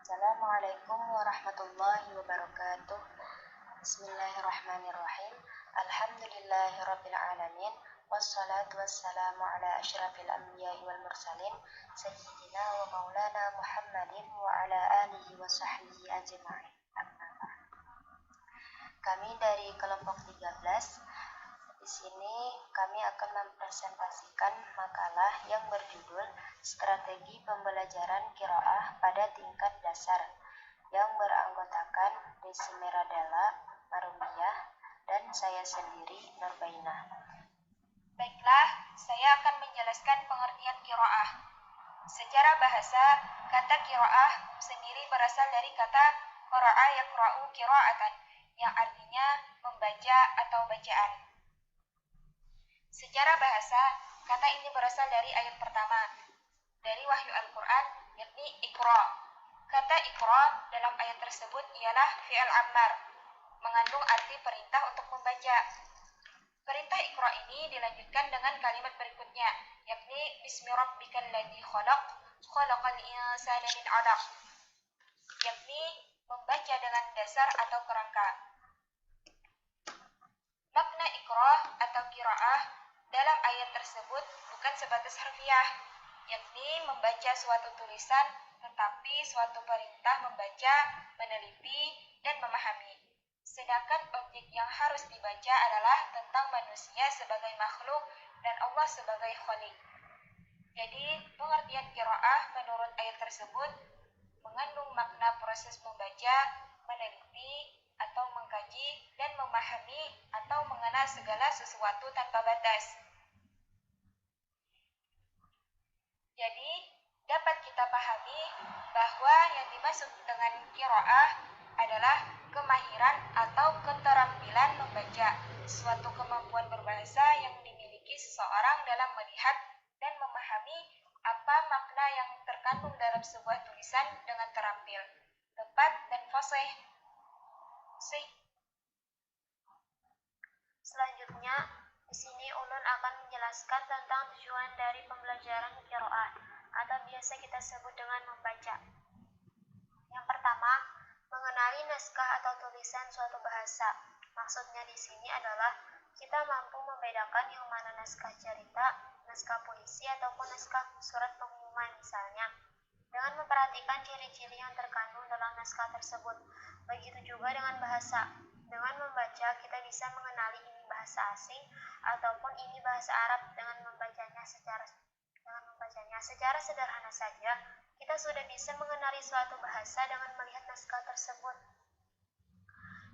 Assalamualaikum warahmatullahi wabarakatuh. Bismillahirrahmanirrahim. Alhamdulillahirabbil alamin. Wassalatu wassalamu ala asyrafil anbiya'i wal mursalin sayyidina wa maulana Muhammadin wa ala alihi wa sahbihi ajma'in. Kami dari kelompok 13. Di sini kami akan mempresentasikan makalah yang berjudul Strategi Pembelajaran Qiraah pada Tingkat Dasar yang beranggotakan Desi Meradela, Marumiyah, dan saya sendiri, Nurbainah. Baiklah, saya akan menjelaskan pengertian qiraah. Secara bahasa, kata qiraah sendiri berasal dari kata qara'a yaqra'u qira'atan, yang artinya membaca atau bacaan. Secara bahasa, kata ini berasal dari ayat pertama dari wahyu Al-Quran, yakni Iqra. Kata Iqra dalam ayat tersebut ialah fi'il ammar, mengandung arti perintah untuk membaca. Perintah Iqra ini dilanjutkan dengan kalimat berikutnya, yakni Bismi rabbikal ladzi khalaq, khalaqal insana min 'alaq, yakni membaca dengan dasar atau kerangka. Makna Iqra atau qiraah dalam ayat tersebut bukan sebatas harfiah, yakni membaca suatu tulisan, tetapi suatu perintah membaca, meneliti, dan memahami. Sedangkan objek yang harus dibaca adalah tentang manusia sebagai makhluk dan Allah sebagai khaliq. Jadi, pengertian qiraah menurut ayat tersebut mengandung makna proses membaca, meneliti, atau mengkaji, dan memahami atau mengenal segala sesuatu tanpa batas. Jadi, dapat kita pahami bahwa yang dimaksud dengan qiraah adalah kemahiran atau keterampilan membaca, suatu kemampuan berbahasa yang dimiliki seseorang dalam melihat dan memahami apa makna yang terkandung dalam sebuah tulisan dengan terampil, tepat, dan fasih. Selanjutnya, di sini Ulun akan menjelaskan tentang tujuan dari pembelajaran qiraah atau biasa kita sebut dengan membaca. Yang pertama, mengenali naskah atau tulisan suatu bahasa. Maksudnya di sini adalah kita mampu membedakan yang mana naskah cerita, naskah puisi, ataupun naskah surat pengumuman misalnya, dengan memperhatikan ciri-ciri yang terkandung dalam naskah tersebut. Begitu juga dengan bahasa. Dengan membaca, kita bisa mengenali ini bahasa asing ataupun ini bahasa Arab dengan membacanya secara sederhana saja. Kita sudah bisa mengenali suatu bahasa dengan melihat naskah tersebut.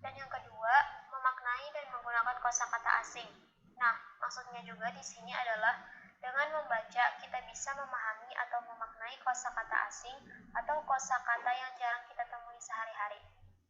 Dan yang kedua, memaknai dan menggunakan kosakata asing. Nah, maksudnya juga di sini adalah dengan membaca kita bisa memahami atau memaknai kosakata asing atau kosakata yang jarang kita temui sehari-hari.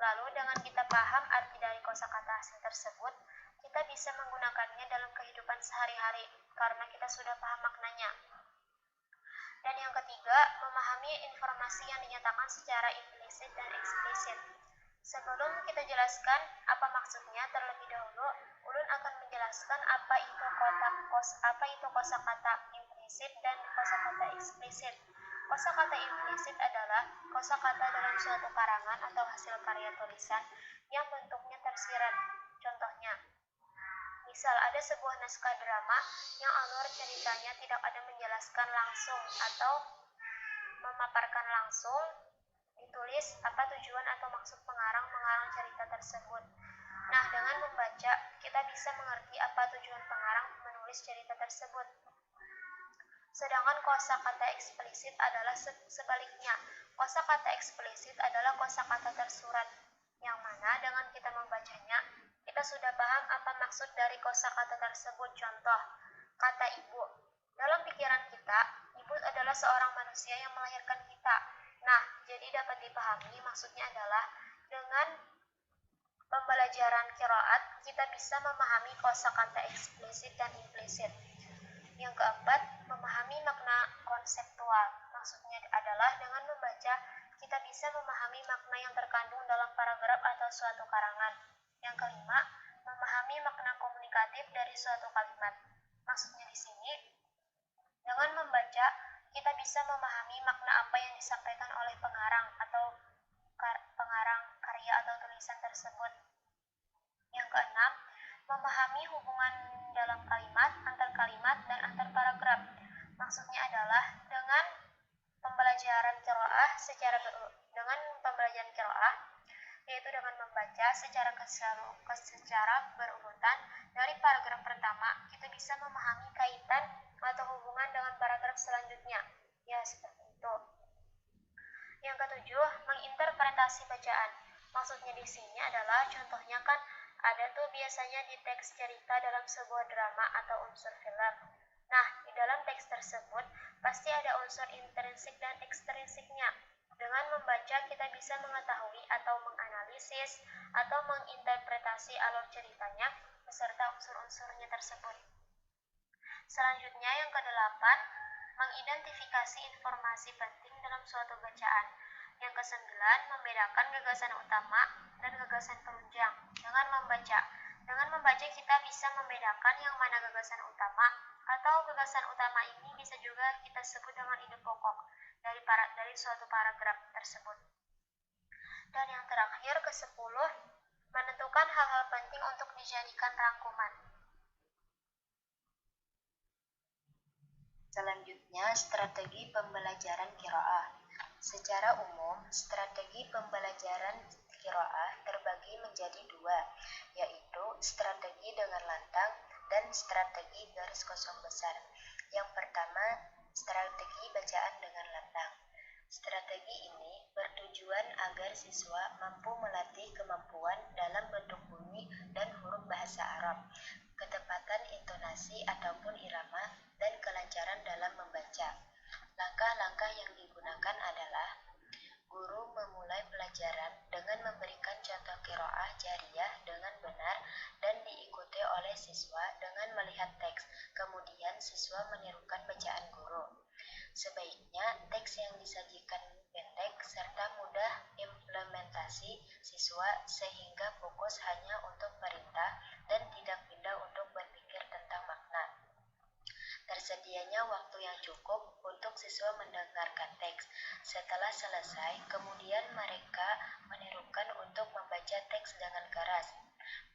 Lalu dengan kita paham arti dari kosakata asing tersebut, kita bisa menggunakannya dalam kehidupan sehari-hari karena kita sudah paham maknanya. Dan yang ketiga, memahami informasi yang dinyatakan secara implisit dan eksplisit. Sebelum kita jelaskan apa maksudnya, terlebih dahulu Ulun akan menjelaskan apa itu kosakata implisit dan kosakata eksplisit. Kosakata implisit adalah kosakata dalam suatu karangan atau hasil karya tulisan yang bentuknya tersirat. Contohnya, misal ada sebuah naskah drama yang alur ceritanya tidak ada menjelaskan langsung atau memaparkan langsung ditulis apa tujuan atau maksud pengarang mengarang cerita tersebut. Nah, dengan membaca, kita bisa mengerti apa tujuan pengarang menulis cerita tersebut. Sedangkan kosakata eksplisit adalah sebaliknya. Kosakata eksplisit adalah kosakata tersurat, yang mana dengan kita membacanya, kita sudah paham apa maksud dari kosakata tersebut. Contoh, kata ibu. Dalam pikiran kita, ibu adalah seorang manusia yang melahirkan kita. Nah, jadi dapat dipahami maksudnya adalah dengan pembelajaran qiraat, kita bisa memahami kosakata eksplisit dan implisit. Yang keempat, memahami makna konseptual. Maksudnya adalah dengan membaca, kita bisa memahami makna yang terkandung dalam paragraf atau suatu karangan. Yang kelima, memahami makna komunikatif dari suatu kalimat. Maksudnya di sini, dengan membaca, kita bisa memahami makna apa yang disampaikan oleh pengarang atau pengarang karya atau tulisan tersebut. Yang keenam, memahami hubungan dalam kalimat, antar kalimat, dan antar paragraf. Maksudnya adalah dengan pembelajaran qiraah yaitu dengan membaca secara berurutan dari paragraf pertama, kita bisa memahami kaitan atau hubungan dengan paragraf selanjutnya. Ya, seperti itu. Yang ketujuh, menginterpretasi bacaan. Maksudnya di sini adalah contohnya kan ada tuh biasanya di teks cerita dalam sebuah drama atau unsur film. Nah, di dalam teks tersebut pasti ada unsur intrinsik dan ekstrinsiknya. Dengan membaca kita bisa mengetahui atau menganalisis atau menginterpretasi alur ceritanya beserta unsur-unsurnya tersebut. Selanjutnya yang kedelapan, mengidentifikasi informasi penting dalam suatu bacaan. Yang kesembilan, membedakan gagasan utama dan gagasan penunjang dengan membaca. Dengan membaca kita bisa membedakan yang mana gagasan utama, atau gagasan utama ini bisa juga kita sebut dengan ide pokok dari suatu paragraf tersebut. Dan yang terakhir ke-10, menentukan hal-hal penting untuk dijadikan rangkuman. Selanjutnya, strategi pembelajaran qiraah. Secara umum, strategi pembelajaran qiraah terbagi menjadi dua, yaitu strategi dengan lantang dan strategi garis kosong besar. Yang pertama, strategi bacaan dengan lantang. Strategi ini bertujuan agar siswa mampu melatih kemampuan dalam bentuk bunyi dan huruf bahasa Arab, ketepatan intonasi ataupun irama, dan kelancaran dalam membaca. Langkah-langkah yang digunakan adalah guru memulai pelajaran dengan memberikan contoh qiraah jariyah dengan benar dan diikuti oleh siswa dengan melihat teks. Kemudian siswa menirukan bacaan guru. Sebaiknya teks yang disajikan pendek serta mudah implementasi siswa sehingga fokus hanya untuk perintah dan tidak pindah untuk berpikir tentang makna. Tersedianya waktu yang cukup untuk siswa mendengarkan teks. Setelah selesai, kemudian mereka menirukan untuk membaca teks dengan keras.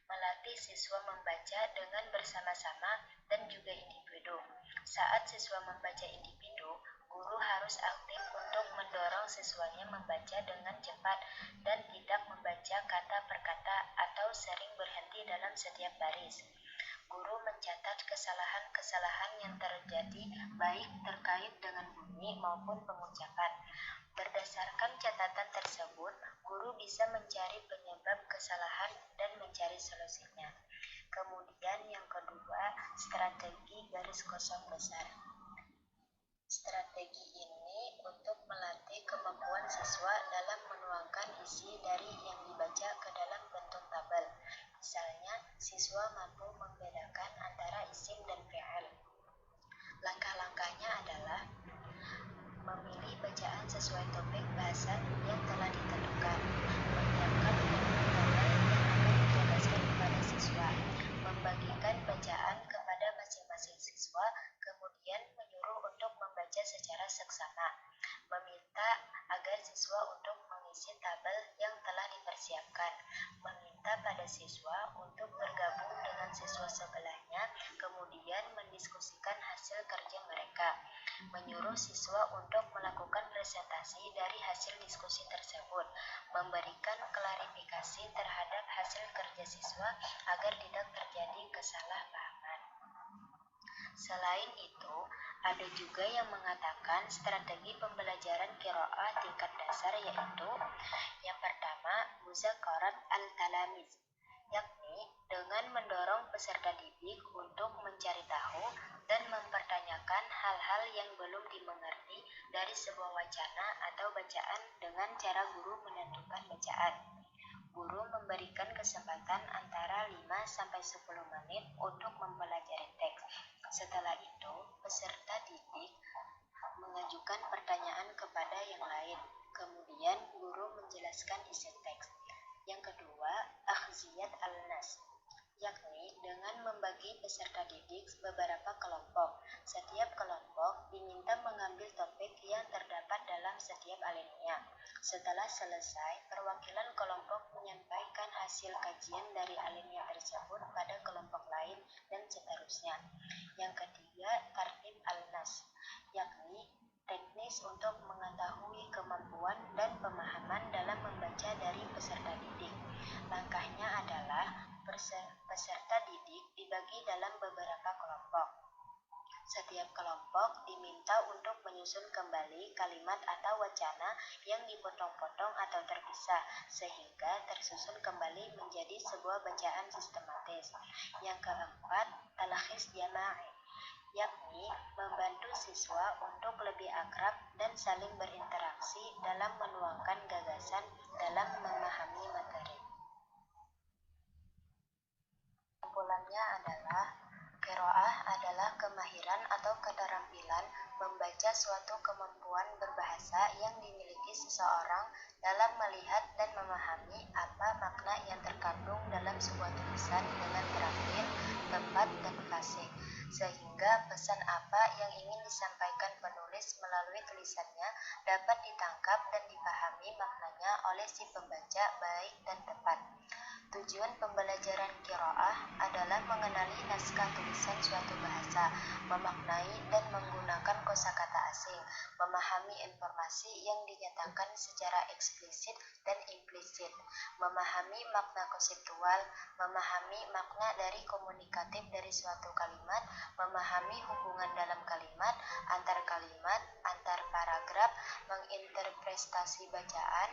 Melatih siswa membaca dengan bersama-sama dan juga individu. Saat siswa membaca individu, guru harus aktif untuk mendorong siswanya membaca dengan cepat dan tidak membaca kata per kata atau sering berhenti dalam setiap baris. Guru mencatat kesalahan-kesalahan yang terjadi baik terkait dengan bunyi maupun pengucapan. Berdasarkan catatan tersebut, guru bisa mencari penyebab kesalahan dan mencari solusinya. Kemudian yang kedua, strategi garis kosong besar. Strategi ini untuk melatih kemampuan siswa dalam menuangkan isi dari yang dibaca ke dalam bentuk tabel. Misalnya, siswa mampu membedakan antara isim dan fi'il. Langkah-langkahnya adalah memilih bacaan sesuai topik bahasan yang telah ditentukan, menyiapkan bentuk tabel yang akan dijelaskan kepada siswa, membagikan bacaan kepada masing-masing siswa, kemudian menyuruh untuk membaca secara seksama, meminta agar siswa untuk mengisi tabel yang telah dipersiapkan, meminta pada siswa untuk bergabung dengan siswa sebelahnya, kemudian mendiskusikan hasil kerja mereka, menyuruh siswa untuk melakukan presentasi dari hasil diskusi tersebut, memberikan klarifikasi terhadap hasil kerja siswa agar tidak terjadi kesalahpahaman. Selain itu, ada juga yang mengatakan strategi pembelajaran qiraah tingkat dasar yaitu yang pertama, muzakarat al-talamiz, yakni dengan mendorong peserta didik untuk mencari tahu dan mempertanyakan hal-hal yang belum dimengerti dari sebuah wacana atau bacaan dengan cara guru menentukan bacaan. Guru memberikan kesempatan antara 5-10 menit untuk mempelajari teks. Setelah itu, peserta didik mengajukan pertanyaan kepada yang lain. Kemudian, guru menjelaskan isi teks. Yang kedua, akhziyat al-nas, yakni dengan membagi peserta didik beberapa kelompok. Setiap kelompok diminta mengambil topik yang terdapat dalam setiap alinea. Setelah selesai, perwakilan kelompok menyampaikan hasil kajian dari alinea tersebut pada kelompok lain dan seterusnya. Yang ketiga, tartib al-nas, yakni teknis untuk mengetahui kemampuan dan pemahaman dalam membaca dari peserta didik. Langkahnya adalah peserta didik dibagi dalam beberapa kelompok. Setiap kelompok diminta untuk menyusun kembali kalimat atau wacana yang dipotong-potong atau terpisah, sehingga tersusun kembali menjadi sebuah bacaan sistematis. Yang keempat, talkhis jama'i, yakni membantu siswa untuk lebih akrab dan saling berinteraksi dalam menuangkan gagasan dalam memahami materi. Kesimpulannya adalah qiraah adalah kemahiran atau keterampilan membaca suatu kemampuan berbahasa yang dimiliki seseorang dalam melihat dan memahami apa makna yang terkandung dalam sebuah tulisan dengan terampil, tepat, dan fasih, sehingga pesan apa yang ingin disampaikan penulis melalui tulisannya dapat ditangkap dan dipahami maknanya oleh si pembaca baik dan tepat. Tujuan pembelajaran qiraah adalah mengenali naskah tulisan suatu bahasa, memaknai dan menggunakan kosakata asing, memahami informasi yang dinyatakan secara eksplisit dan implisit, memahami makna konseptual, memahami makna dari komunikatif dari suatu kalimat, memahami hubungan dalam kalimat, antar paragraf, menginterpretasi bacaan,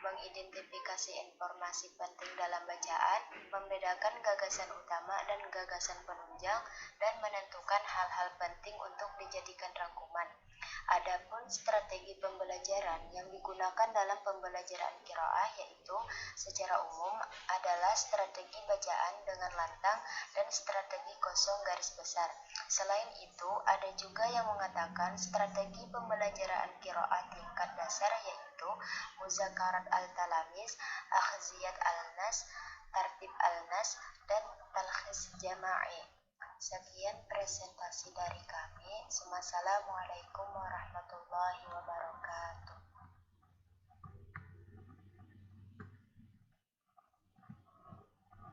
mengidentifikasi informasi penting dalam bacaan, membedakan gagasan utama dan gagasan penunjang, dan menentukan hal-hal penting untuk dijadikan rangkuman. Adapun strategi pembelajaran yang digunakan dalam pembelajaran qiraah yaitu secara umum adalah strategi bacaan dengan lantang dan strategi kosong garis besar. Selain itu, ada juga yang mengatakan strategi pembelajaran qiraah tingkat dasar yaitu muzakarat al-talamis, akhziyat al-nas, tartib al-nas, dan talkhis jama'i. Sekian presentasi dari kami. Wassalamualaikum warahmatullahi wabarakatuh.